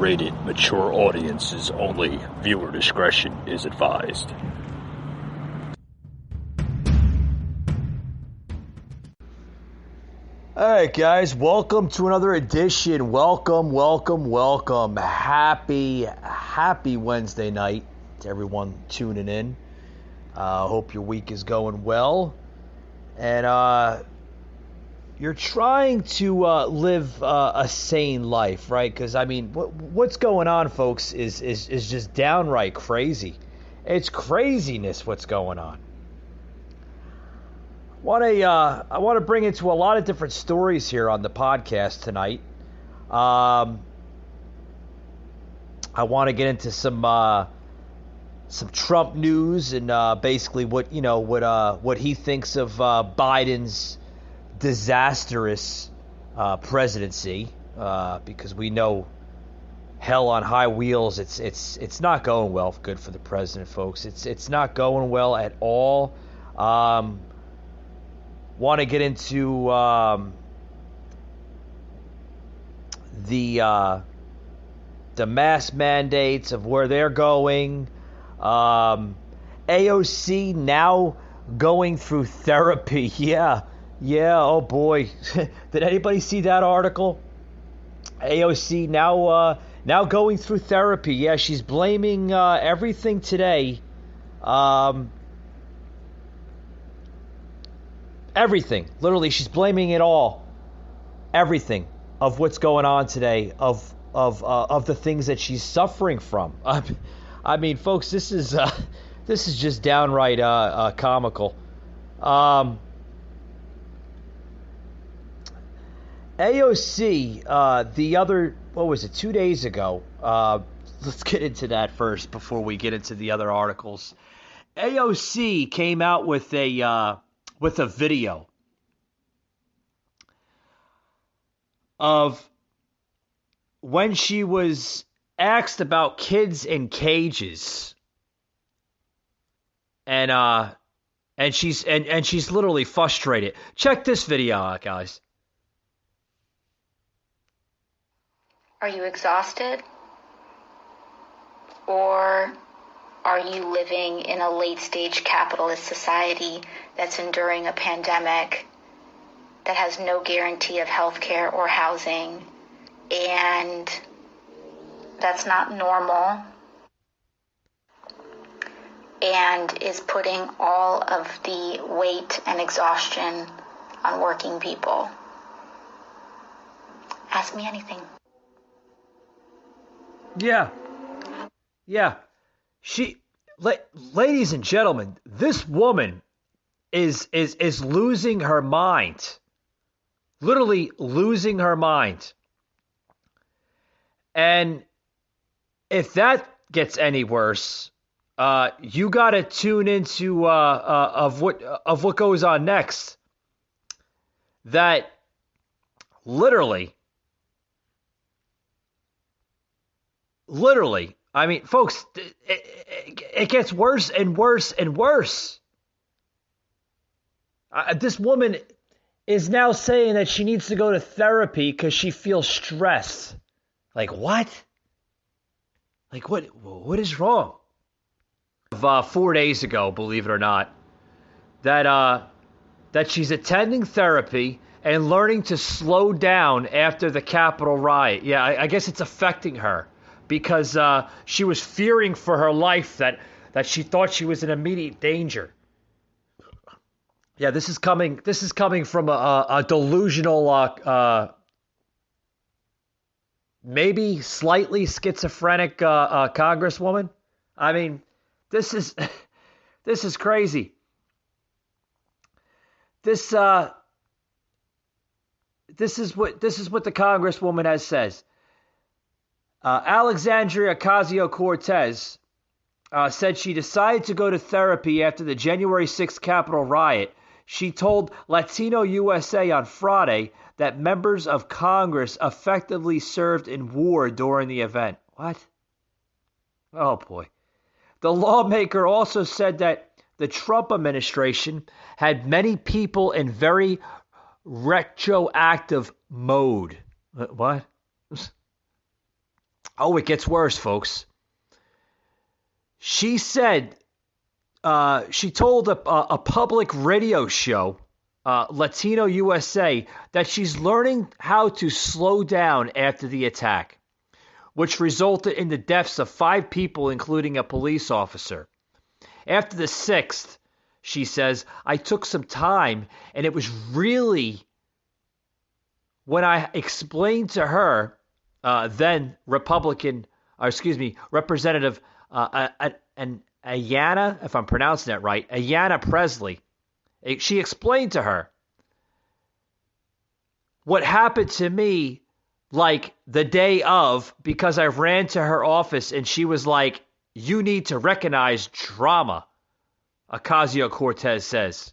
rated mature audiences only. Viewer discretion is advised. All right, guys, welcome to another edition. Welcome. Happy Wednesday night to everyone tuning in. Hope your week is going well. And you're trying to live a sane life, right? Because, I mean, what's going on, folks, is just downright crazy. It's craziness what's going on. I want to bring into a lot of different stories here on the podcast tonight. I want to get into some Trump news and basically what he thinks of Biden's disastrous presidency, because we know hell on high wheels. It's not going well. Good for the president, folks. It's not going well at all. Want to get into the mask mandates of where they're going. AOC now going through therapy. Yeah. Oh boy, did anybody see that article? AOC now going through therapy. Yeah, she's blaming everything today. Everything. Literally, she's blaming it all. Everything of what's going on today, of the things that she's suffering from. I mean, folks, this is just downright comical. AOC, the other, 2 days ago, let's get into that first before we get into the other articles. AOC came out with a video of when she was asked about kids in cages, and she's literally frustrated. Check this video out, guys. Are you exhausted? Or are you living in a late-stage capitalist society that's enduring a pandemic that has no guarantee of health care or housing, and that's not normal, and is putting all of the weight and exhaustion on working people? Ask me anything. Yeah. Ladies and gentlemen, this woman is losing her mind. Literally losing her mind. And if that gets any worse, you got to tune into of what goes on next. That literally, I mean, folks, it gets worse and worse and worse. This woman is now saying that she needs to go to therapy because she feels stressed. Like, what? Like, what is wrong? 4 days ago, believe it or not, that she's attending therapy and learning to slow down after the Capitol riot. Yeah, I guess it's affecting her. Because she was fearing for her life, that she thought she was in immediate danger. Yeah, this is coming from a delusional, maybe slightly schizophrenic congresswoman. I mean, this is crazy. This is what the congresswoman has says. Alexandria Ocasio-Cortez said she decided to go to therapy after the January 6th Capitol riot. She told Latino USA on Friday that members of Congress effectively served in war during the event. What? Oh, boy. The lawmaker also said that the Trump administration had many people in very retroactive mode. What? Oh, it gets worse, folks. She said, she told a public radio show, Latino USA, that she's learning how to slow down after the attack, which resulted in the deaths of 5 people, including a police officer. After the 6th, she says, I took some time, and it was really when I explained to her, then Representative Ayanna, if I'm pronouncing that right, Ayanna Pressley, she explained to her what happened to me like the day of, because I ran to her office and she was like, you need to recognize drama, Ocasio-Cortez says.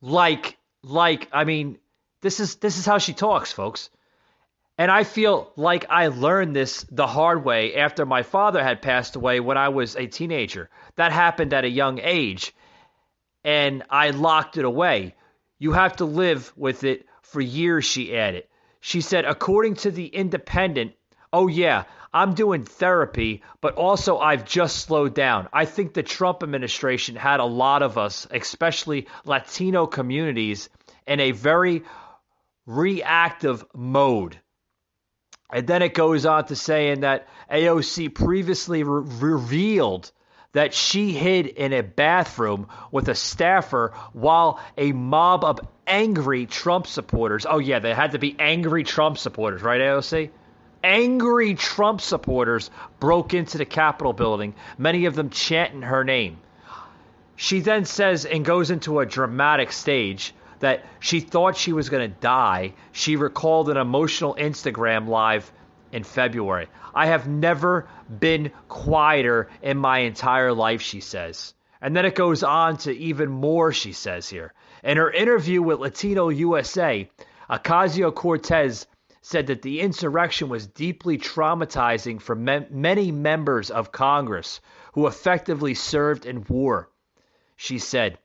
I mean, this is how she talks, folks. And I feel like I learned this the hard way after my father had passed away when I was a teenager. That happened at a young age, and I locked it away. You have to live with it for years, she added. She said, according to The Independent, oh yeah, I'm doing therapy, but also I've just slowed down. I think the Trump administration had a lot of us, especially Latino communities, in a very reactive mode. And then it goes on to saying that AOC previously revealed that she hid in a bathroom with a staffer while a mob of angry Trump supporters, oh yeah, they had to be angry Trump supporters, right, AOC? Angry Trump supporters broke into the Capitol building, many of them chanting her name. She then says and goes into a dramatic stage that she thought she was going to die. She recalled an emotional Instagram live in February. I have never been quieter in my entire life, she says. And then it goes on to even more, she says here. In her interview with Latino USA, Ocasio-Cortez said that the insurrection was deeply traumatizing for many members of Congress who effectively served in war. She said,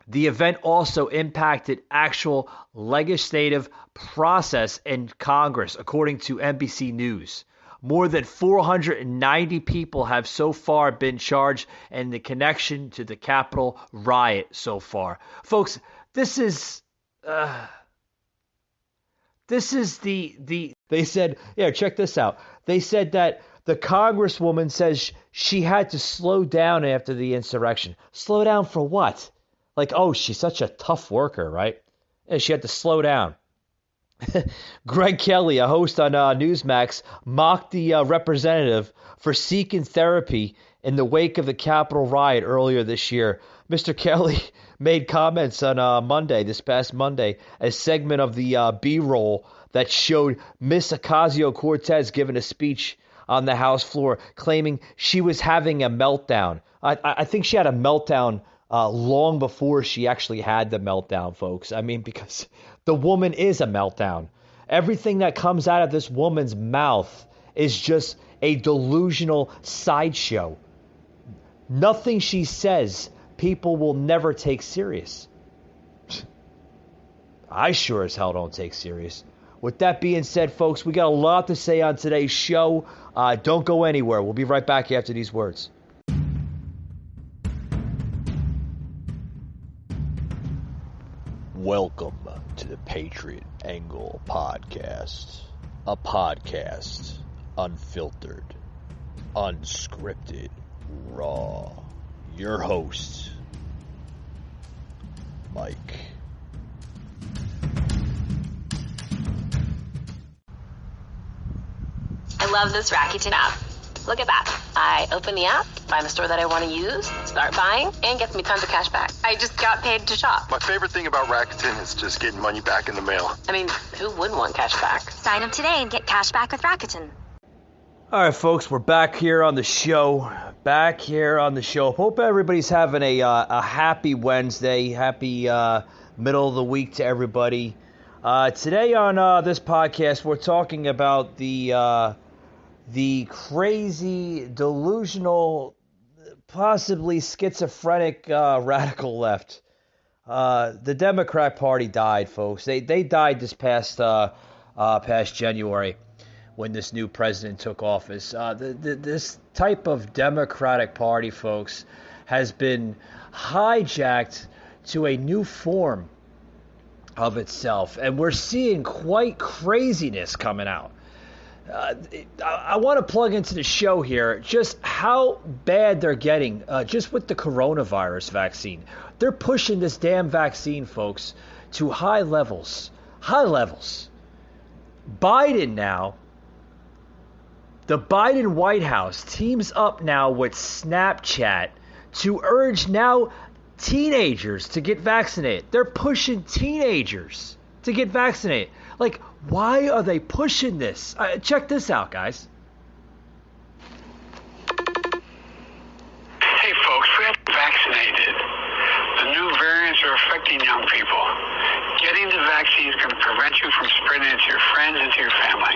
the event also impacted actual legislative process in Congress, according to NBC News. More than 490 people have so far been charged in the connection to the Capitol riot so far. Folks, this is the they said, yeah, check this out. They said that the Congresswoman says she had to slow down after the insurrection. Slow down for what? Like, oh, she's such a tough worker, right? And she had to slow down. Greg Kelly, a host on Newsmax, mocked the representative for seeking therapy in the wake of the Capitol riot earlier this year. Mr. Kelly made comments on this past Monday, a segment of the B-roll that showed Miss Ocasio-Cortez giving a speech on the House floor, claiming she was having a meltdown. I think she had a meltdown long before she actually had the meltdown, folks. I mean, because the woman is a meltdown. Everything that comes out of this woman's mouth is just a delusional sideshow. Nothing she says, people will never take serious. I sure as hell don't take serious. With that being said, folks, we got a lot to say on today's show. Don't go anywhere. We'll be right back after these words. Welcome to the Patriot Angle Podcast, a podcast unfiltered, unscripted, raw. Your host, Mike. I love this Rakuten app. Look at that. I open the app, find the store that I want to use, start buying, and gets me tons of cash back. I just got paid to shop. My favorite thing about Rakuten is just getting money back in the mail. I mean, who wouldn't want cash back? Sign up today and get cash back with Rakuten. All right, folks, we're back here on the show. Hope everybody's having a happy Wednesday. Happy middle of the week to everybody. Today on this podcast, we're talking about the crazy, delusional, possibly schizophrenic radical left. The Democrat Party died, folks. They died this past January. when this new president took office. This type of Democratic Party, folks, has been hijacked to a new form of itself, and we're seeing quite craziness coming out. I want to plug into the show here just how bad they're getting just with the coronavirus vaccine. They're pushing this damn vaccine, folks, to high levels. High levels. Biden now, the Biden White House teams up now with Snapchat to urge now teenagers to get vaccinated. They're pushing teenagers to get vaccinated. Like, why are they pushing this? Check this out, guys. Hey, folks, we have vaccinated. The new variants are affecting young people. Getting the vaccines can prevent you from spreading it to your friends and to your family.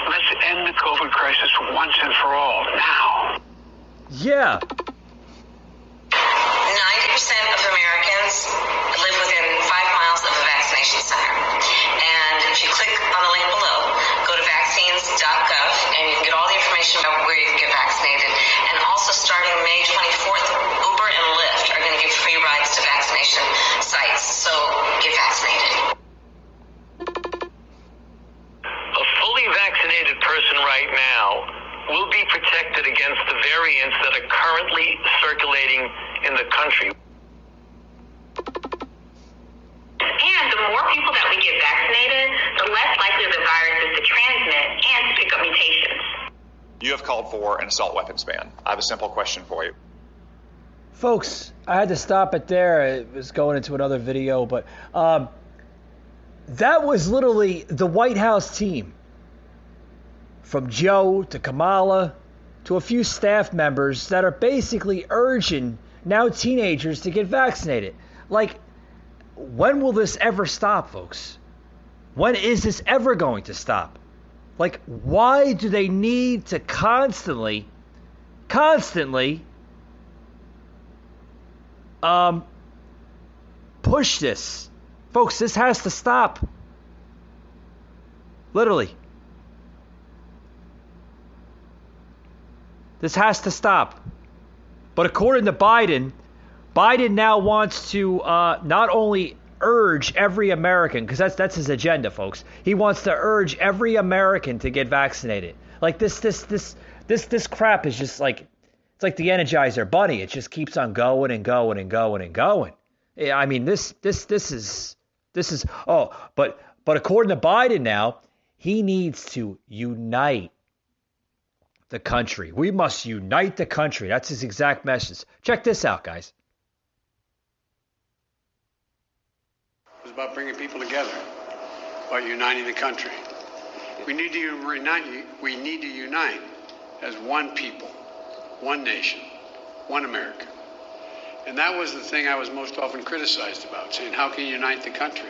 Let's end the COVID crisis once and for all, now. Yeah. 90% of Americans live within 5 miles of a vaccination center. And if you click on the link below, go to vaccines.gov, and you can get all the information about where you can get vaccinated. And also starting May 24th, Uber and Lyft are going to give free rides to vaccination sites. So get vaccinated. A fully vaccinated person right now will be protected against the variants that are currently circulating in the country. And the more people that we get vaccinated, the less likely the virus is to transmit and to pick up mutations. You have called for an assault weapons ban. I have a simple question for you. Folks, I had to stop it there. It was going into another video, but that was literally the White House team. From Joe to Kamala to a few staff members that are basically urging now teenagers to get vaccinated. Like, when will this ever stop, folks? When is this ever going to stop? Like, why do they need to constantly push this? Folks, this has to stop. Literally. This has to stop. But according to Biden now wants to not only urge every American, because that's his agenda, folks. He wants to urge every American to get vaccinated. Like this crap is just like, it's like the Energizer Bunny. It just keeps on going and going and going and going. I mean, this is but according to Biden now, he needs to unite the country. We must unite the country. That's his exact message. Check this out, guys. It's about bringing people together, about uniting the country. We need to unite as one people, one nation, one America. And that was the thing I was most often criticized about, saying, how can you unite the country?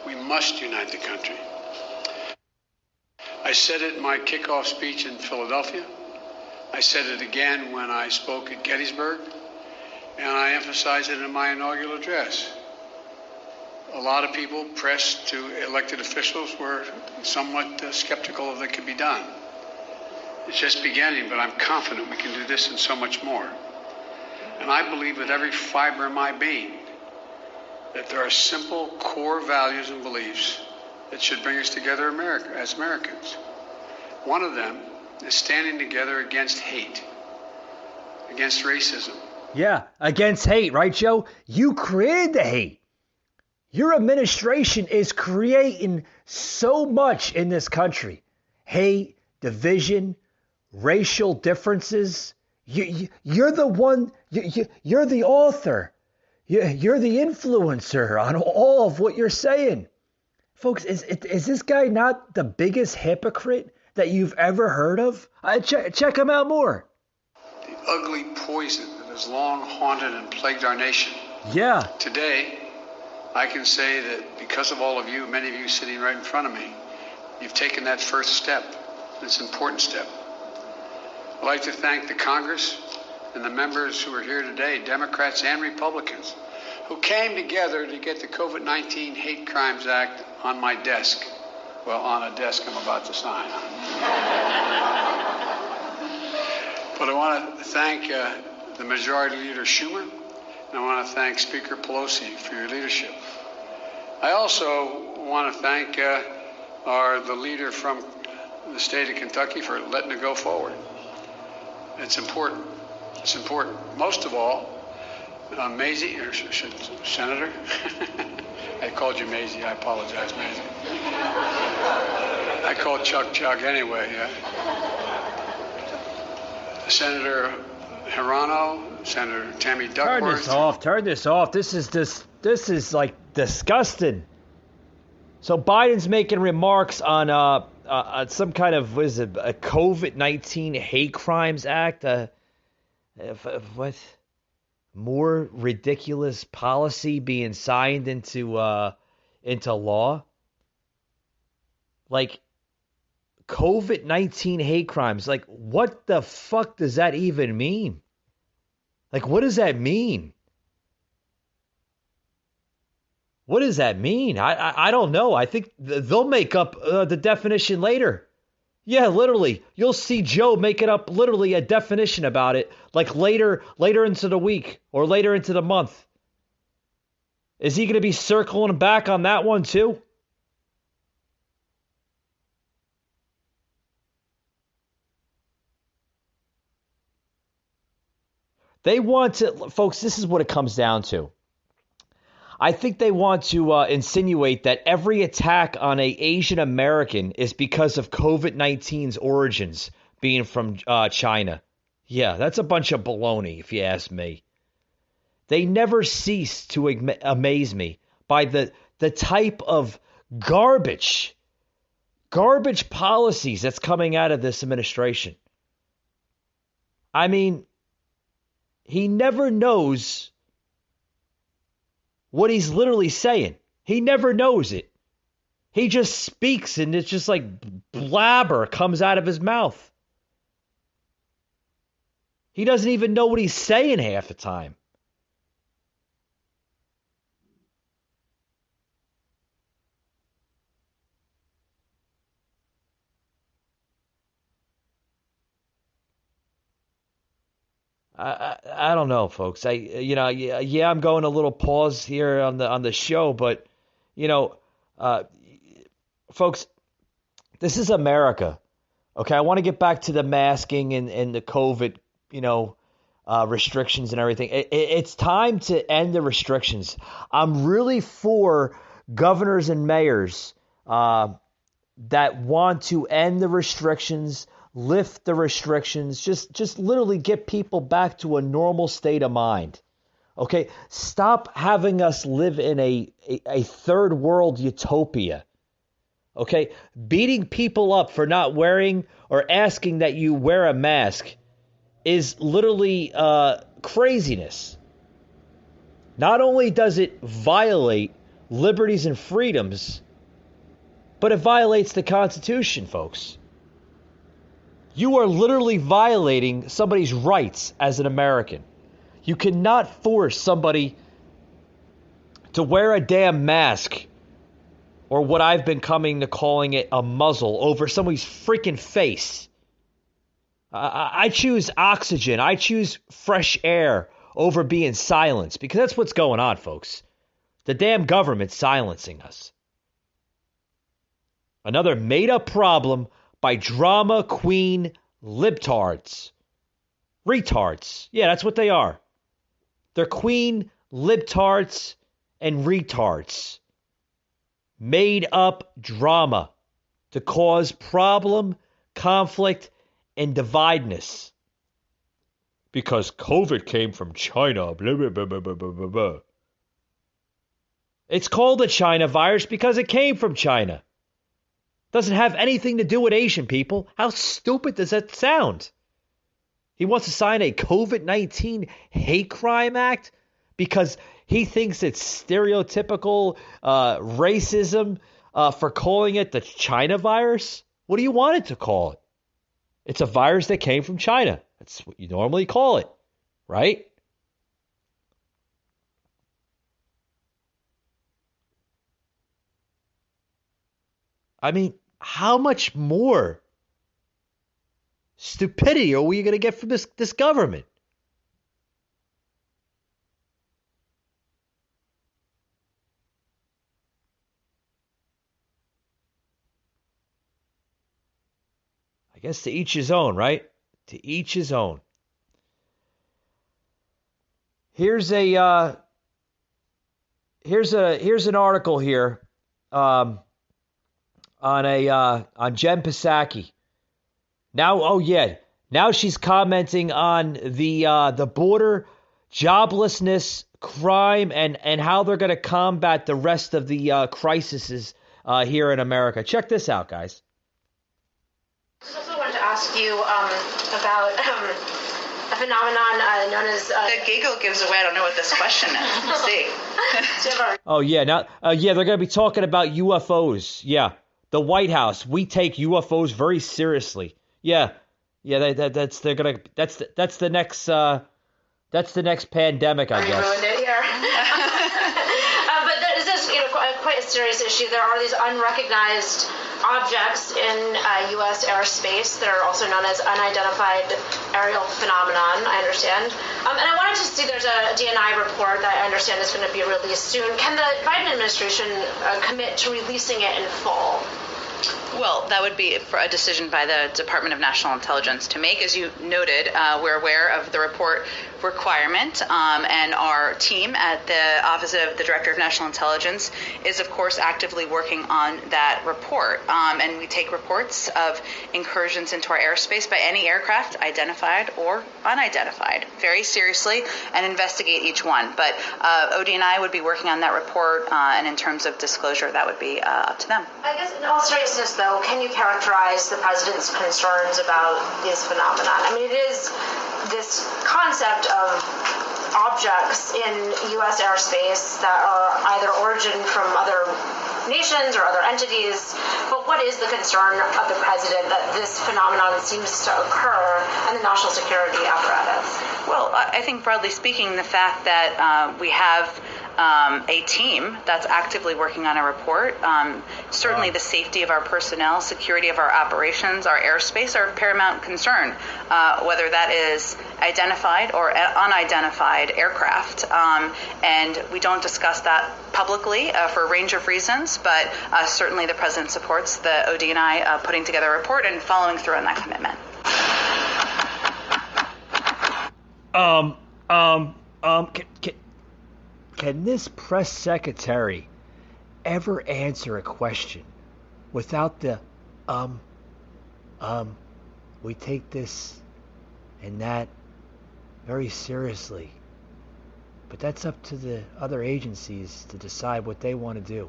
We must unite the country. I said it in my kickoff speech in Philadelphia. I said it again when I spoke at Gettysburg. And I emphasized it in my inaugural address. A lot of people, press to elected officials, were somewhat skeptical of that could be done. It's just beginning, but I'm confident we can do this and so much more. And I believe with every fiber of my being that there are simple core values and beliefs that should bring us together as Americans. One of them is standing together against hate, against racism. Yeah, against hate, right, Joe? You created the hate. Your administration is creating so much in this country. Hate, division, racial differences. You're the one, you're the author. You're the influencer on all of what you're saying. Folks, is this guy not the biggest hypocrite that you've ever heard of? Check him out more. The ugly poison that has long haunted and plagued our nation. Yeah. Today, I can say that because of all of you, many of you sitting right in front of me, you've taken that first step. It's an important step. I'd like to thank the Congress and the members who are here today, Democrats and Republicans, who came together to get the COVID-19 Hate Crimes Act on my desk Well, on a desk I'm about to sign on. But I want to thank the Majority Leader Schumer, and I want to thank Speaker Pelosi for your leadership. I also want to thank the leader from the state of Kentucky for letting it go forward. It's important. It's important. Most of all, Mazie, or Senator, I called you Mazie. I apologize, Mazie. I called Chuck anyway, yeah. Senator Hirano, Senator Tammy Duckworth. Turn this off. This is like disgusting. So Biden's making remarks on some kind of, what is it, a COVID-19 hate crimes act? What? More ridiculous policy being signed into law? Like, COVID-19 hate crimes. Like, what the fuck does that even mean? Like, what does that mean? What does that mean? I don't know. I think they'll make up the definition later. Yeah, literally. You'll see Joe making up literally a definition about it, like later into the week or later into the month. Is he going to be circling back on that one too? They want to, folks, this is what it comes down to. I think they want to insinuate that every attack on an Asian American is because of COVID-19's origins being from China. Yeah, that's a bunch of baloney, if you ask me. They never cease to amaze me by the type of garbage policies that's coming out of this administration. I mean, he never knows what he's literally saying. He never knows it. He just speaks and it's just like blabber comes out of his mouth. He doesn't even know what he's saying half the time. I don't know, folks. I'm going a little pause here on the show, but folks, this is America. Okay, I want to get back to the masking and the COVID, restrictions and everything. It's time to end the restrictions. I'm really for governors and mayors that want to end the restrictions, lift the restrictions, just literally get people back to a normal state of mind. Okay, stop having us live in a third world utopia. Okay, beating people up for not wearing or asking that you wear a mask is literally craziness. Not only does it violate liberties and freedoms, but it violates the Constitution, folks. You are literally violating somebody's rights as an American. You cannot force somebody to wear a damn mask, or what I've been coming to calling it, a muzzle, over somebody's freaking face. I choose oxygen. I choose fresh air over being silenced, because that's what's going on, folks. The damn government's silencing us. Another made-up problem by drama queen libtards. Retards. Yeah, that's what they are. They're queen libtards and retards. Made up drama to cause problem, conflict, and divideness. Because COVID came from China. Blah, blah, blah, blah, blah, blah, blah. It's called the China virus because it came from China. Doesn't have anything to do with Asian people. How stupid does that sound? He wants to sign a COVID-19 hate crime act because he thinks it's stereotypical racism for calling it the China virus. What do you want it to call it? It's a virus that came from China. That's what you normally call it, right? I mean, how much more stupidity are we going to get from this government? I guess to each his own, right? To each his own. Here's an article here on Jen Psaki. Now she's commenting on the border, joblessness, crime, and how they're going to combat the rest of the crises here in America. Check this out, guys. I also wanted to ask you about a phenomenon known as... The giggle gives away. I don't know what this question is. Let's see. Oh, yeah. Now, they're going to be talking about UFOs. Yeah. The White House. We take UFOs very seriously. Yeah. Yeah, that's the next pandemic, I guess. Ruined it here. But this is quite a serious issue. There are these unrecognized objects in U.S. airspace that are also known as unidentified aerial phenomenon, I understand. And I wanted to see, there's a DNI report that I understand is going to be released soon. Can the Biden administration commit to releasing it in full? Well, that would be for a decision by the Department of National Intelligence to make. As you noted, we're aware of the report requirement, and our team at the Office of the Director of National Intelligence is, of course, actively working on that report. And we take reports of incursions into our airspace by any aircraft, identified or unidentified, very seriously and investigate each one. But ODNI would be working on that report, and in terms of disclosure, that would be up to them. I guess in all seriousness, though, can you characterize the president's concerns about this phenomenon? I mean, it is this concept of objects in U.S. airspace that are either origin from other nations or other entities, but what is the concern of the president that this phenomenon seems to occur in the national security apparatus? Well, I think broadly speaking, the fact that we have a team that's actively working on a report. Certainly the safety of our personnel, security of our operations, our airspace are of paramount concern, whether that is identified or unidentified aircraft. And we don't discuss that publicly for a range of reasons, but certainly the president supports the ODNI putting together a report and following through on that commitment. Can this press secretary ever answer a question without the we take this and that very seriously, but that's up to the other agencies to decide what they want to do?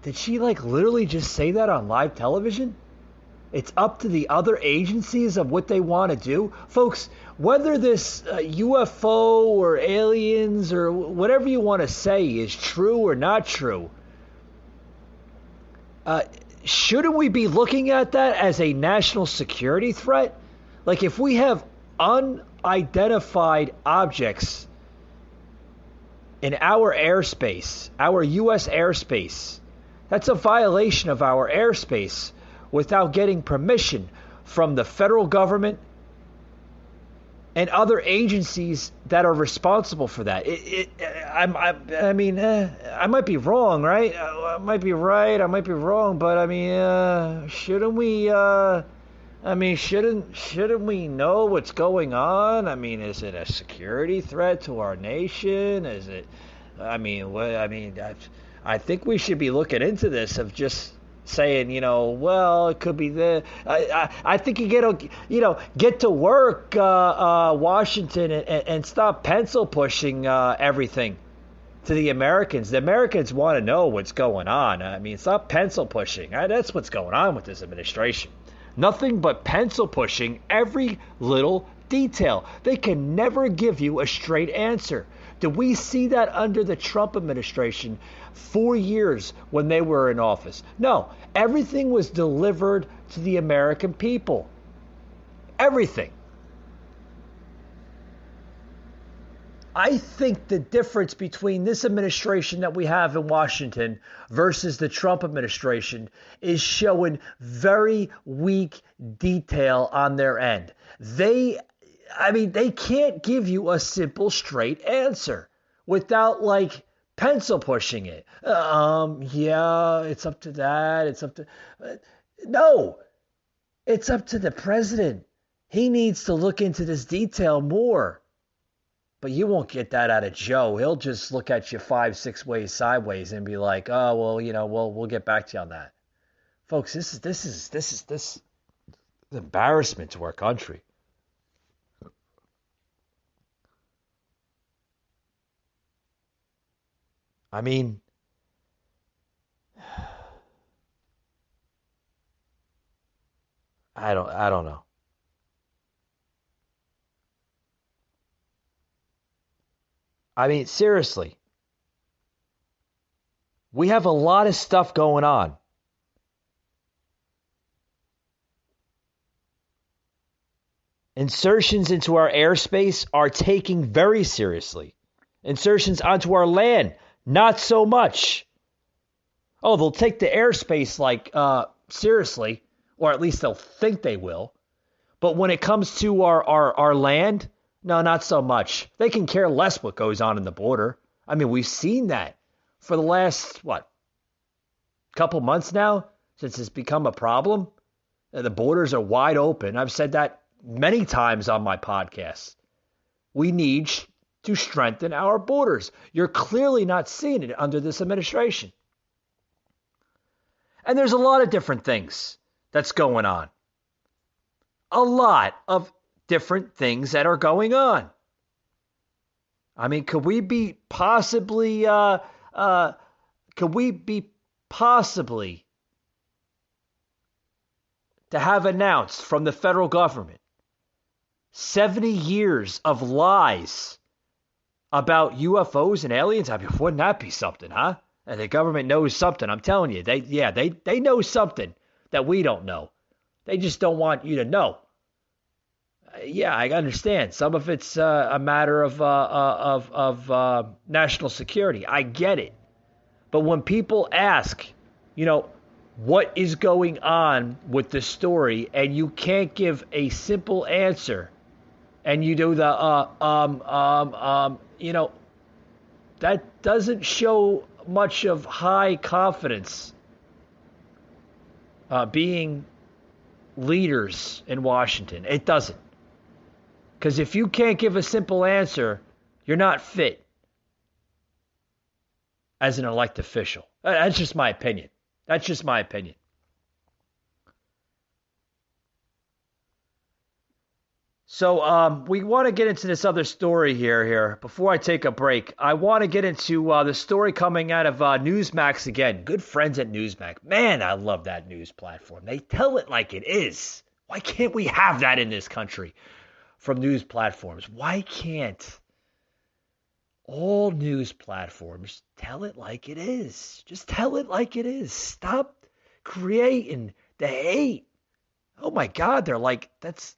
Did she literally just say that on live television? It's up to the other agencies of what they want to do. Folks, whether this UFO or aliens or whatever you want to say is true or not true, shouldn't we be looking at that as a national security threat? Like, if we have unidentified objects in our airspace, our U.S. airspace, that's a violation of our airspace without getting permission from the federal government and other agencies that are responsible for that. I mean, I might be wrong, right? I might be right, I might be wrong, but I mean, shouldn't we? Shouldn't we know what's going on? I mean, is it a security threat to our nation? Is it? I think we should be looking into this of just saying, well, it could be the. I think you get to work, Washington, and stop pencil pushing everything to the Americans. The Americans want to know what's going on. I mean, stop pencil pushing. That's what's going on with this administration. Nothing but pencil pushing every little detail. They can never give you a straight answer. Did we see that under the Trump administration 4 years when they were in office? No, everything was delivered to the American people. Everything. I think the difference between this administration that we have in Washington versus the Trump administration is showing very weak detail on their end. They can't give you a simple, straight answer without like pencil pushing it. Yeah, it's up to that. It's up to... No, it's up to the president. He needs to look into this detail more. But you won't get that out of Joe. He'll just look at you 5-6 ways sideways and be like, "Oh, well, we'll get back to you on that." Folks, this is an embarrassment to our country. I mean, I don't know. I mean, seriously. We have a lot of stuff going on. Insertions into our airspace are taken very seriously. Insertions onto our land, not so much. Oh, they'll take the airspace seriously, or at least they'll think they will. But when it comes to our land, no, not so much. They can care less what goes on in the border. I mean, we've seen that for the last, couple months now, since it's become a problem. The borders are wide open. I've said that many times on my podcast. We need to strengthen our borders. You're clearly not seeing it under this administration. And there's a lot of different things that's going on. A lot of different things that are going on. I mean, could we be possibly to have announced from the federal government 70 years of lies about UFOs and aliens? I mean, wouldn't that be something, huh? And the government knows something. I'm telling you, they know something that we don't know. They just don't want you to know. Yeah, I understand. Some of it's a matter of national security. I get it. But when people ask, what is going on with the story, and you can't give a simple answer, and you do that doesn't show much of high confidence being leaders in Washington. It doesn't. Because if you can't give a simple answer, you're not fit as an elected official. That's just my opinion. So we want to get into this other story here. Before I take a break, I want to get into the story coming out of Newsmax again. Good friends at Newsmax. Man, I love that news platform. They tell it like it is. Why can't we have that in this country from news platforms? Why can't all news platforms tell it like it is? Just tell it like it is. Stop creating the hate. Oh my God, they're like, that's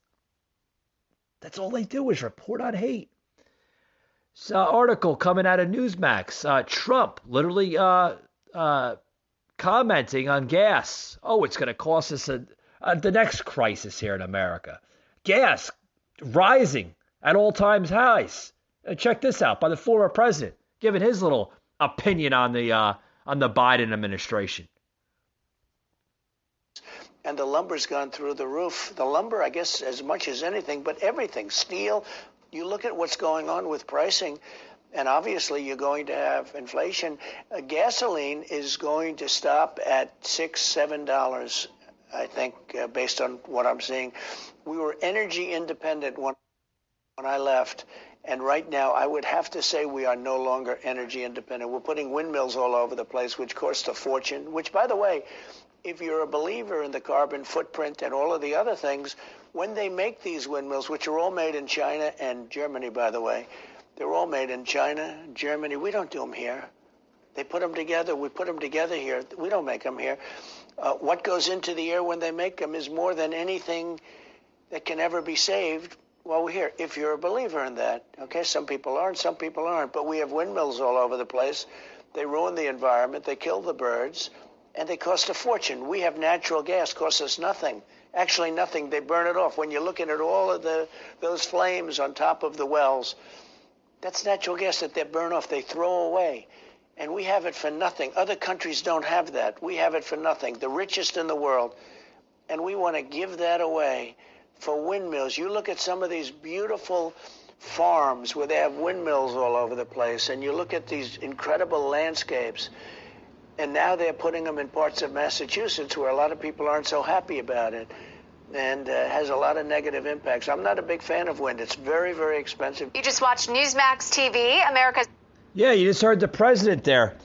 all they do is report on hate. So, article coming out of Newsmax. Trump literally commenting on gas. Oh, it's going to cost us the next crisis here in America. Gas rising at all-time highs. Check this out by the former president, giving his little opinion on the Biden administration. And the lumber's gone through the roof. The lumber, I guess, as much as anything, but everything, steel. You look at what's going on with pricing, and obviously you're going to have inflation. Gasoline is going to stop at $6-7, I think, based on what I'm seeing. We were energy independent when I left. And right now, I would have to say we are no longer energy independent. We're putting windmills all over the place, which cost a fortune, which, by the way, if you're a believer in the carbon footprint and all of the other things, when they make these windmills, which are all made in China and Germany, by the way, they're all made in China, Germany. We don't do them here. They put them together. We put them together here. We don't make them here. What goes into the air when they make them is more than anything that can ever be saved Well, here, if you're a believer in that, okay, some people are and some people aren't, but we have windmills all over the place. They ruin the environment, they kill the birds, and they cost a fortune. We have natural gas, costs us nothing. Actually nothing, they burn it off. When you're looking at all of those flames on top of the wells, that's natural gas that they burn off, they throw away. And we have it for nothing. Other countries don't have that. We have it for nothing, the richest in the world. And we want to give that away for windmills. You look at some of these beautiful farms where they have windmills all over the place, and you look at these incredible landscapes, and now they're putting them in parts of Massachusetts where a lot of people aren't so happy about it, and has a lot of negative impacts. I'm not a big fan of wind. It's very, very expensive. You just watched Newsmax TV, America's... Yeah, you just heard the president there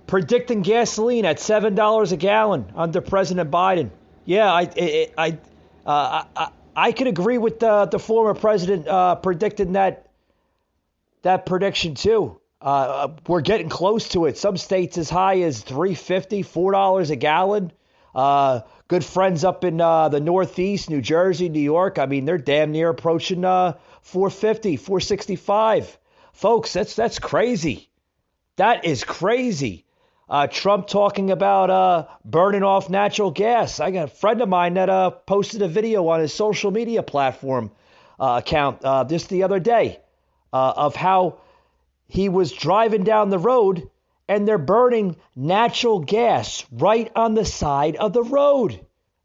predicting gasoline at $7 a gallon under President Biden. Yeah, I could agree with the former president predicting that prediction too. We're getting close to it. Some states as high as $3.50, $4 a gallon. Good friends up in the Northeast, New Jersey, New York. I mean, they're damn near approaching $4.50, $4.65. Folks, that's crazy. That is crazy. Trump talking about burning off natural gas. I got a friend of mine that posted a video on his social media platform account just the other day of how he was driving down the road and they're burning natural gas right on the side of the road.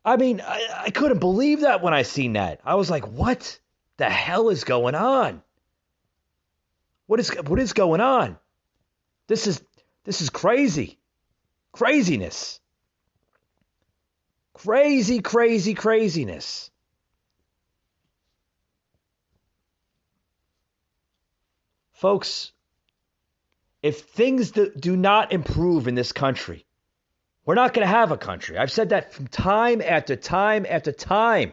I mean, I couldn't believe that when I seen that. I was like, what the hell is going on? What is going on? This is crazy. Craziness. Craziness. Folks, if things do not improve in this country, we're not going to have a country. I've said that from time after time after time.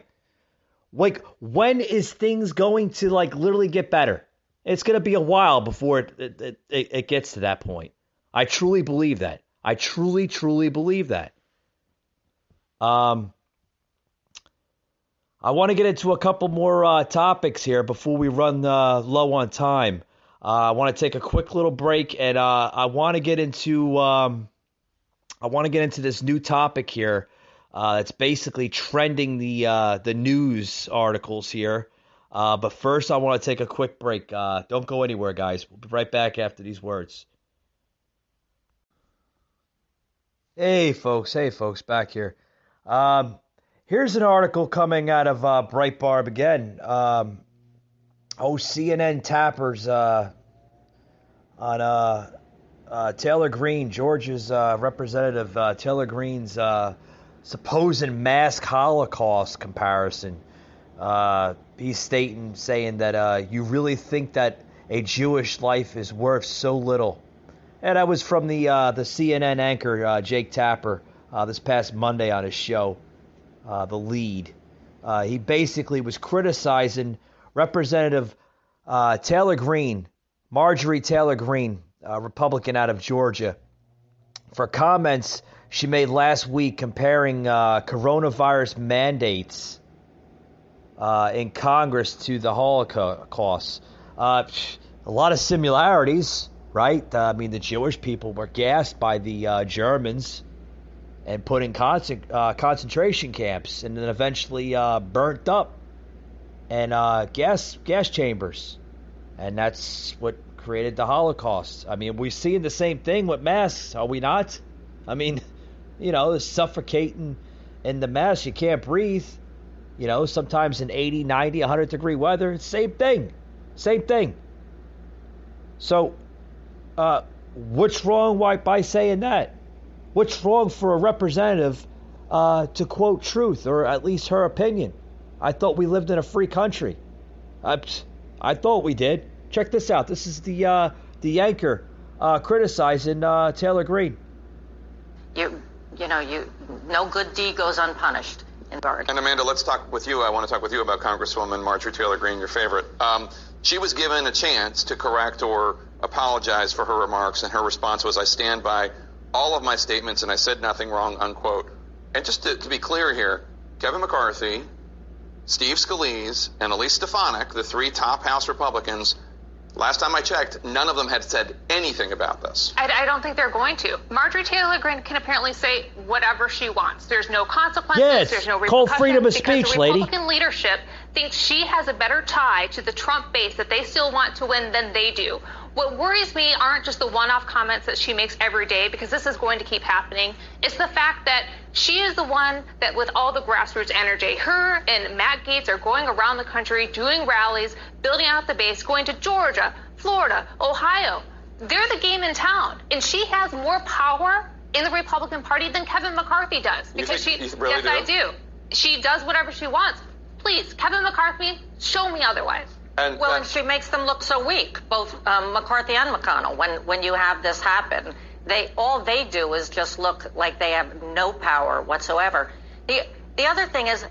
Like, when is things going to literally get better? It's going to be a while before it gets to that point. I truly believe that. I truly believe that. I want to get into a couple more topics here before we run low on time. I want to take a quick little break, and I want to get into this new topic here that's basically trending the news articles here. But first, I want to take a quick break. Don't go anywhere, guys. We'll be right back after these words. Hey, folks, back here. Here's an article coming out of Breitbart again. CNN tappers on Taylor Greene, Georgia's representative, Taylor Greene's supposed mass Holocaust comparison. He's saying that you really think that a Jewish life is worth so little. And that was from the CNN anchor, Jake Tapper, this past Monday on his show, The Lead. He basically was criticizing Representative Taylor Greene, Marjorie Taylor Greene, Republican out of Georgia, for comments she made last week comparing coronavirus mandates in Congress to the Holocaust. A lot of similarities, right? I mean, the Jewish people were gassed by the Germans and put in concentration camps, and then eventually burnt up and gas chambers, and that's what created the Holocaust. I mean, we're seeing the same thing with masks, are we not? I mean, suffocating in the mask, you can't breathe. Sometimes in 80, 90, 100 degree weather, same thing. So, what's wrong by saying that? What's wrong for a representative to quote truth, or at least her opinion? I thought we lived in a free country. I thought we did. Check this out. This is the anchor criticizing Taylor Greene. No good deed goes unpunished. And Amanda, let's talk with you. I want to talk with you about Congresswoman Marjorie Taylor Greene, your favorite. She was given a chance to correct or apologize for her remarks, and her response was, "I stand by all of my statements and I said nothing wrong," unquote. And just to be clear here, Kevin McCarthy Steve Scalise, and Elise Stefanik, the three top House Republicans, last time I checked, none of them had said anything about this. I don't think they're going to. Marjorie Taylor Greene can apparently say whatever she wants. There's no consequences. There's no repercussions. Called freedom of speech, lady. The Republican leadership thinks she has a better tie to the Trump base that they still want to win than they do. What worries me aren't just the one-off comments that she makes every day, because this is going to keep happening. It's the fact that she is the one that, with all the grassroots energy, her and Matt Gaetz are going around the country, doing rallies, building out the base, going to Georgia, Florida, Ohio. They're the game in town. And she has more power in the Republican Party than Kevin McCarthy does. Because Really I do. She does whatever she wants. Please, Kevin McCarthy, show me otherwise. And she makes them look so weak, both McCarthy and McConnell. When you have this happen, all they do is just look like they have no power whatsoever. The other thing is,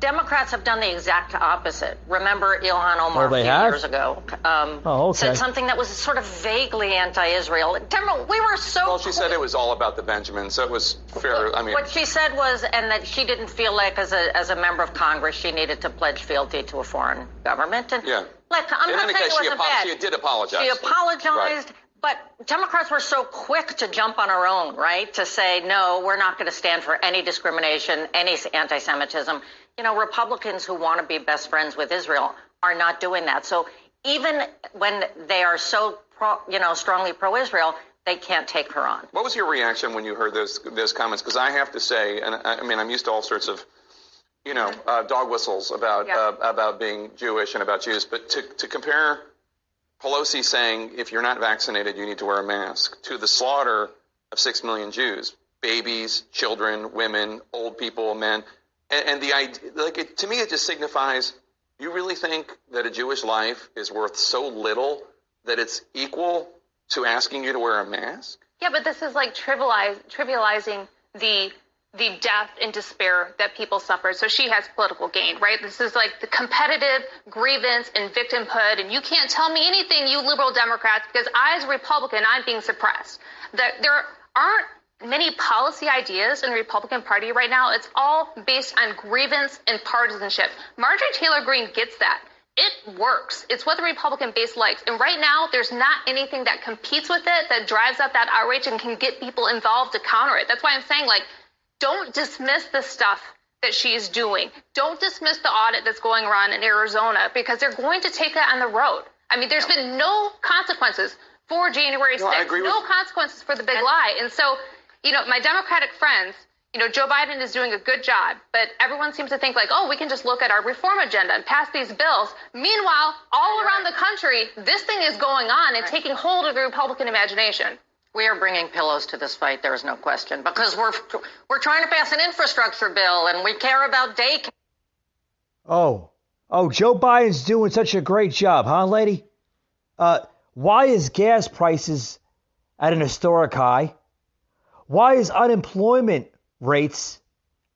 Democrats have done the exact opposite. Remember Ilhan Omar a few years ago said something that was sort of vaguely anti-Israel. We were so... Well, she said it was all about the Benjamins, so it was fair. What she said was, and that she didn't feel like as a member of Congress she needed to pledge fealty to a foreign government. And yeah. Look, I'm not saying it wasn't bad. She did apologize. She apologized. Right. But Democrats were so quick to jump on our own, right? To say, no, we're not going to stand for any discrimination, any anti-Semitism. Republicans who want to be best friends with Israel are not doing that. So even when they are so, strongly pro-Israel, they can't take her on. What was your reaction when you heard those comments? Because I have to say, and I'm used to all sorts of, dog whistles about being Jewish and about Jews, but to compare Pelosi saying, if you're not vaccinated, you need to wear a mask, to the slaughter of 6 million Jews, babies, children, women, old people, men. And the idea, to me, it just signifies, you really think that a Jewish life is worth so little that it's equal to asking you to wear a mask? Yeah, but this is like trivializing the death and despair that people suffered. So she has political gain, right? This is like the competitive grievance and victimhood. And you can't tell me anything, you liberal Democrats, because I, as a Republican, I'm being suppressed. There aren't many policy ideas in the Republican Party right now. It's all based on grievance and partisanship. Marjorie Taylor Greene gets that. It works. It's what the Republican base likes. And right now, there's not anything that competes with it, that drives up that outrage and can get people involved to counter it. That's why I'm saying, don't dismiss the stuff that she's doing. Don't dismiss the audit that's going around in Arizona, because they're going to take that on the road. There's been no consequences for January 6th, no consequences for the big lie. And so, my Democratic friends, Joe Biden is doing a good job, but everyone seems to think we can just look at our reform agenda and pass these bills. Meanwhile, all around the country, this thing is going on and taking hold of the Republican imagination. We are bringing pillows to this fight, there is no question, because we're trying to pass an infrastructure bill and we care about daycare. Oh, Joe Biden's doing such a great job, huh, lady? Why is gas prices at an historic high? Why is unemployment rates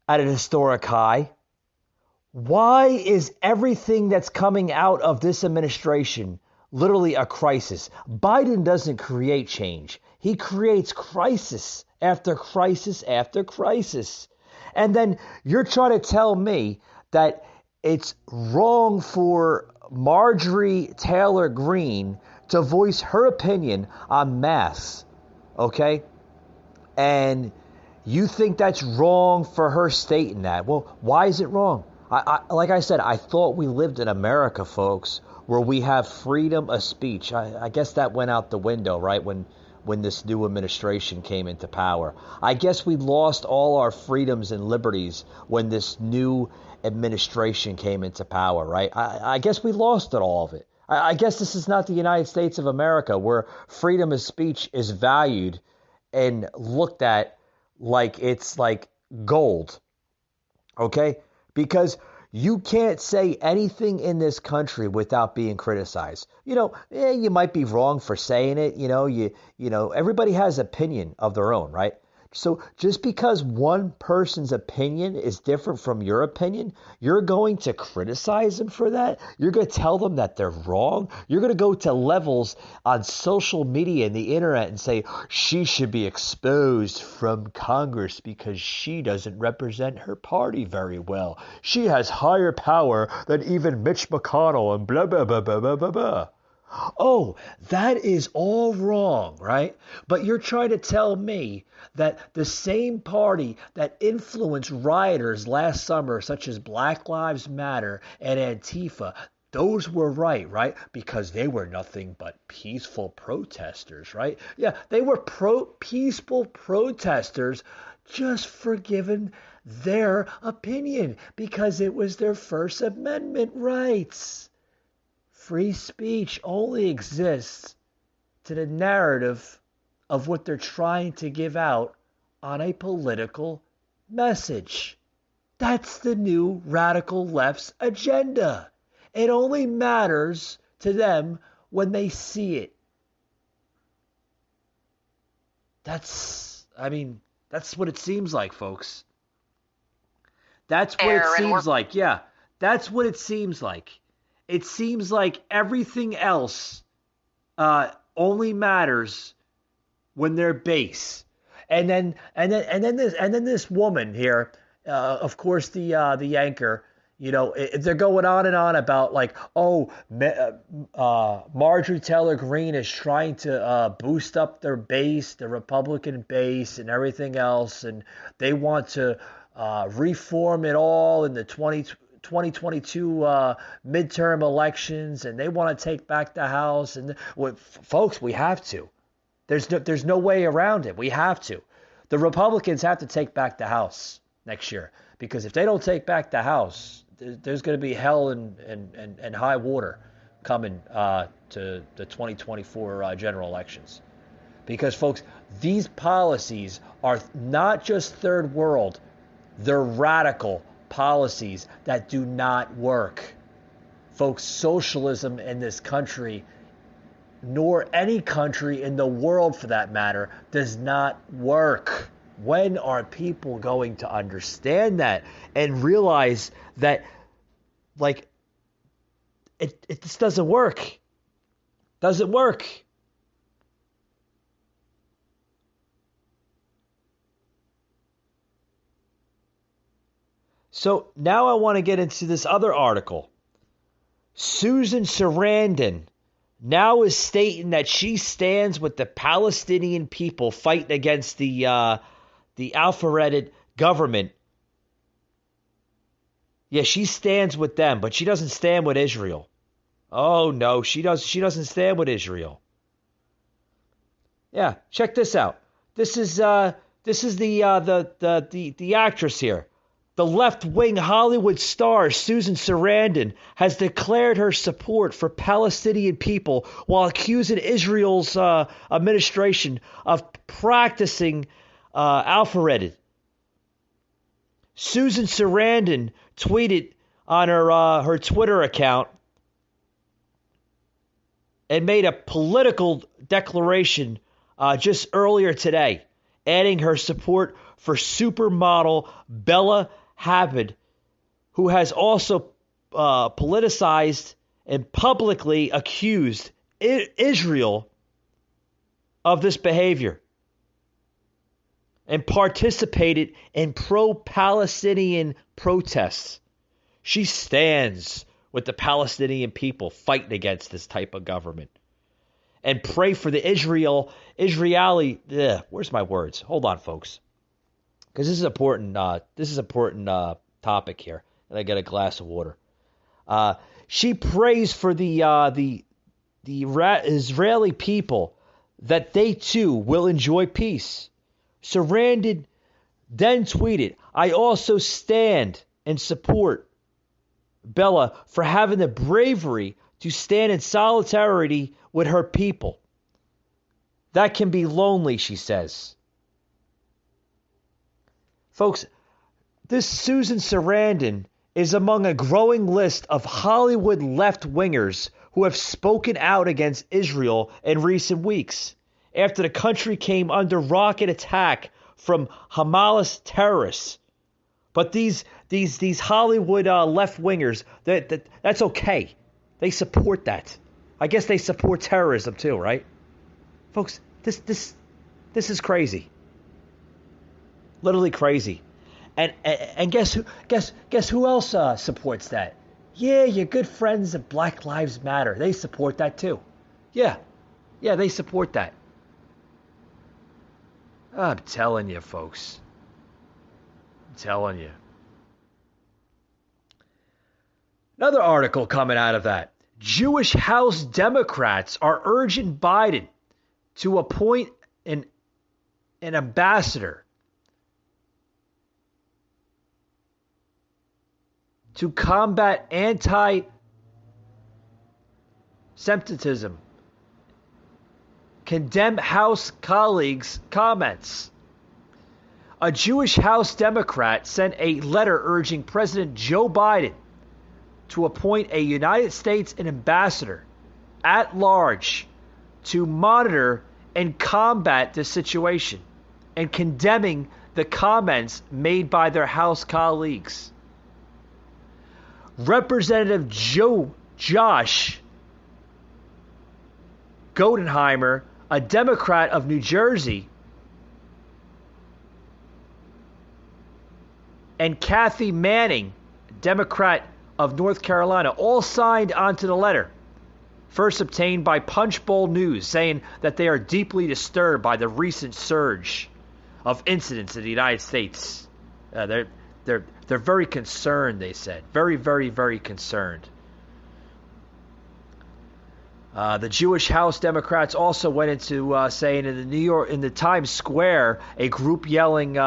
at an historic high? Why is everything that's coming out of this administration literally a crisis? Biden doesn't create change. He creates crisis after crisis after crisis. And then you're trying to tell me that it's wrong for Marjorie Taylor Greene to voice her opinion on masks, okay? And you think that's wrong for her stating that. Well, why is it wrong? Like I said, I thought we lived in America, folks, where we have freedom of speech. I guess that went out the window, right, when this new administration came into power. I guess we lost all our freedoms and liberties when this new administration came into power, right? I guess we lost all of it. I guess this is not the United States of America, where freedom of speech is valued and looked at like it's like gold, okay? Because you can't say anything in this country without being criticized. You might be wrong for saying it. Everybody has opinion of their own, right? So just because one person's opinion is different from your opinion, you're going to criticize them for that? You're going to tell them that they're wrong? You're going to go to levels on social media and the internet and say she should be exposed from Congress because she doesn't represent her party very well. She has higher power than even Mitch McConnell and blah, blah, blah, blah, blah, blah, blah. Oh, that is all wrong, right? But you're trying to tell me that the same party that influenced rioters last summer, such as Black Lives Matter and Antifa, those were right? Because they were nothing but peaceful protesters, right? Yeah, they were peaceful protesters just for giving their opinion because it was their First Amendment rights. Free speech only exists to the narrative of what they're trying to give out on a political message. That's the new radical left's agenda. It only matters to them when they see it. That's what it seems like, folks. That's what it seems like. Yeah, that's what it seems like. It seems like everything else only matters when they're base. And then this woman here, of course the anchor, they're going on and on about like, Marjorie Taylor Greene is trying to boost up their base, the Republican base, and everything else, and they want to reform it all in the 2022 midterm elections, and they want to take back the House. And folks, we have to. There's no way around it. We have to. The Republicans have to take back the House next year, because if they don't take back the House, there's going to be hell and high water coming to the 2024 general elections. Because, folks, these policies are not just third world, they're radical policies that do not work. Folks, socialism in this country, nor any country in the world for that matter, does not work. When are people going to understand that and realize that, like, it just doesn't work? Doesn't work. So now I want to get into this other article. Susan Sarandon now is stating that she stands with the Palestinian people fighting against the Al-Farid government. Yeah, she stands with them, but she doesn't stand with Israel. Oh no, she doesn't stand with Israel. Yeah, check this out. This is the actress here. The left-wing Hollywood star Susan Sarandon has declared her support for Palestinian people while accusing Israel's administration of practicing Al-Farid. Susan Sarandon tweeted on her Twitter account and made a political declaration just earlier today, adding her support for supermodel Bella Hadid, who has also politicized and publicly accused Israel of this behavior and participated in pro-Palestinian protests. She stands with the Palestinian people fighting against this type of government. And pray for the Israeli. Where's my words? Hold on, folks. Because this is important. This is important topic here, and I get a glass of water. She prays for the Israeli people that they too will enjoy peace. Sarandon then tweeted, "I also stand and support Bella for having the bravery to stand in solidarity with her people. That can be lonely," she says. Folks, this Susan Sarandon is among a growing list of Hollywood left-wingers who have spoken out against Israel in recent weeks, after the country came under rocket attack from Hamas terrorists. But these Hollywood left-wingers, that's okay. They support that. I guess they support terrorism too, right? Folks, this is crazy. Literally crazy. And guess who else supports that? Yeah, your good friends at Black Lives Matter. They support that too. Yeah, they support that. I'm telling you, folks. I'm telling you. Another article coming out of that. Jewish House Democrats are urging Biden to appoint an ambassador to combat anti-Semitism. Condemn House colleagues' comments. A Jewish House Democrat sent a letter urging President Joe Biden to appoint a United States ambassador at large to monitor and combat the situation, and condemning the comments made by their House colleagues. Representative Josh Goldenheimer, a Democrat of New Jersey, and Kathy Manning, Democrat of North Carolina, all signed onto the letter, first obtained by Punchbowl News, saying that they are deeply disturbed by the recent surge of incidents in the United States. They're very concerned, they said. Very, very, very concerned. The Jewish House Democrats also went into saying in the Times Square, a group yelling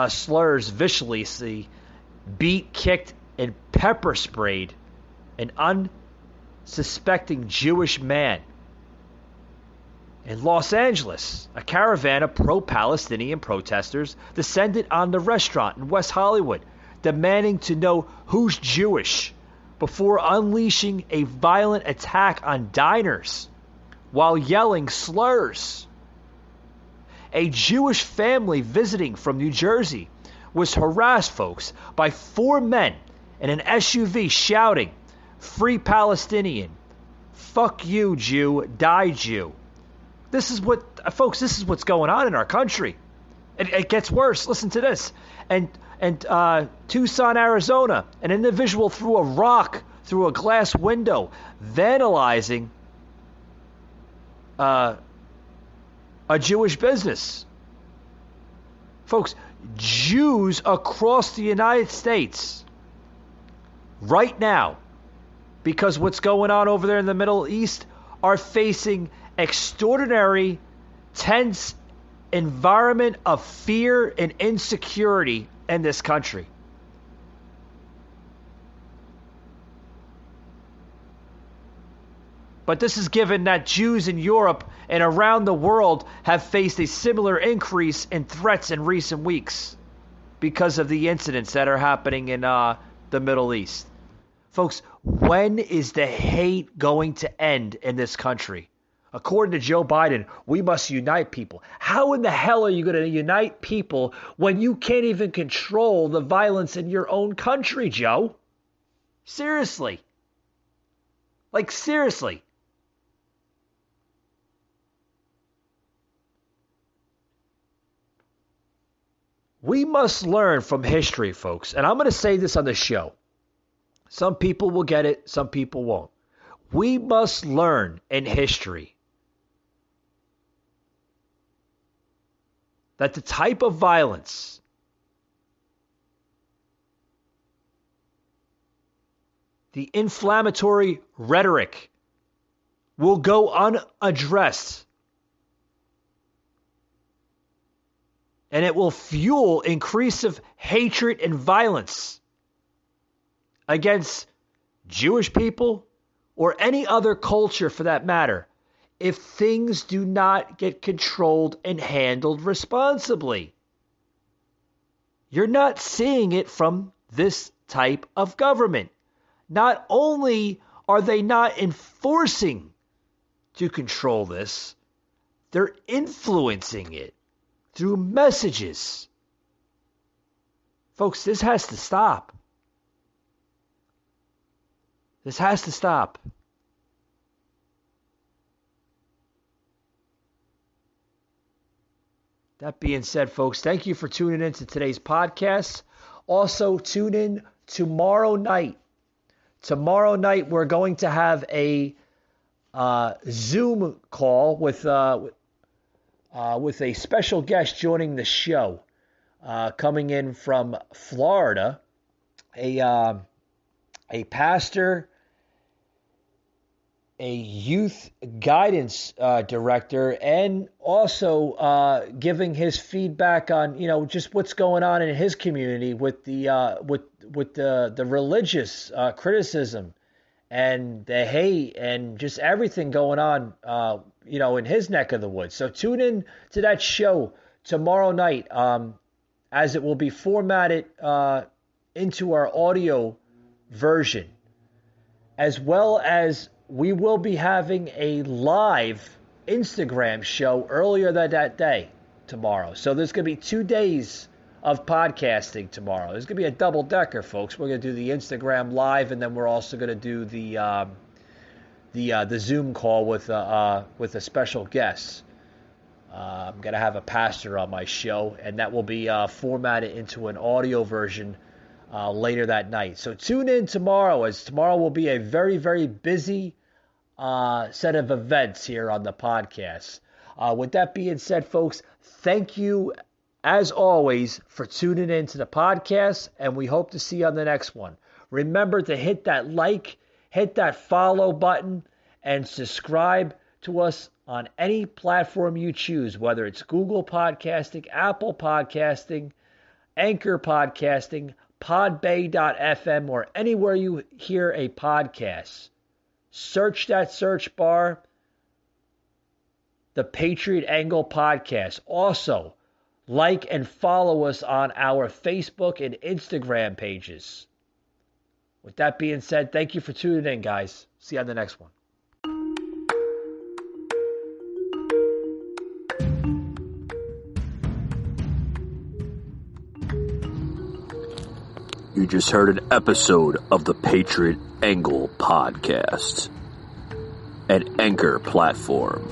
slurs viciously beat, kicked, and pepper sprayed an unsuspecting Jewish man. In Los Angeles, a caravan of pro-Palestinian protesters descended on the restaurant in West Hollywood, demanding to know who's Jewish before unleashing a violent attack on diners while yelling slurs. A Jewish family visiting from New Jersey was harassed, folks, by 4 men in an SUV shouting, "Free Palestinian, fuck you, Jew, die Jew." This is what's going on in our country. It gets worse. Listen to this. And Tucson, Arizona, an individual threw a rock through a glass window, vandalizing a Jewish business. Folks, Jews across the United States right now, because what's going on over there in the Middle East, are facing extraordinary, tense environment of fear and insecurity in this country. But this is given that Jews in Europe and around the world have faced a similar increase in threats in recent weeks because of the incidents that are happening in the Middle East. Folks, when is the hate going to end in this country? According to Joe Biden, we must unite people. How in the hell are you going to unite people when you can't even control the violence in your own country, Joe? Seriously. Like, seriously. We must learn from history, folks. And I'm going to say this on the show. Some people will get it, some people won't. We must learn in history that the type of violence the inflammatory rhetoric will go unaddressed, and it will fuel increasive hatred and violence against Jewish people or any other culture for that matter, if things do not get controlled and handled responsibly. You're not seeing it from this type of government. Not only are they not enforcing to control this, they're influencing it. through messages. Folks, this has to stop. This has to stop. That being said, folks, thank you for tuning in to today's podcast. Also, tune in tomorrow night. Tomorrow night, we're going to have a Zoom call with a special guest joining the show, coming in from Florida, a pastor, a youth guidance director, and also giving his feedback on just what's going on in his community with the religious criticism and the hate and just everything going on in his neck of the woods. So tune in to that show tomorrow night, as it will be formatted into our audio version, as well as we will be having a live Instagram show earlier that day tomorrow. So there's going to be 2 days of podcasting tomorrow. There's going to be a double-decker, folks. We're going to do the Instagram live, and then we're also going to do the Zoom call with a special guest. I'm going to have a pastor on my show, and that will be formatted into an audio version later that night. So tune in tomorrow, as tomorrow will be a very, very busy set of events here on the podcast. With that being said, folks, thank you, as always, for tuning in to the podcast, and we hope to see you on the next one. Remember to hit that like, hit that follow button, and subscribe to us on any platform you choose, whether it's Google Podcasting, Apple Podcasting, Anchor Podcasting, Podbay.fm, or anywhere you hear a podcast. Search that search bar, the Patriot Angle Podcast. Also, like and follow us on our Facebook and Instagram pages. With that being said, thank you for tuning in, guys. See you on the next one. You just heard an episode of the Patriot Angle Podcast, an Anchor platform.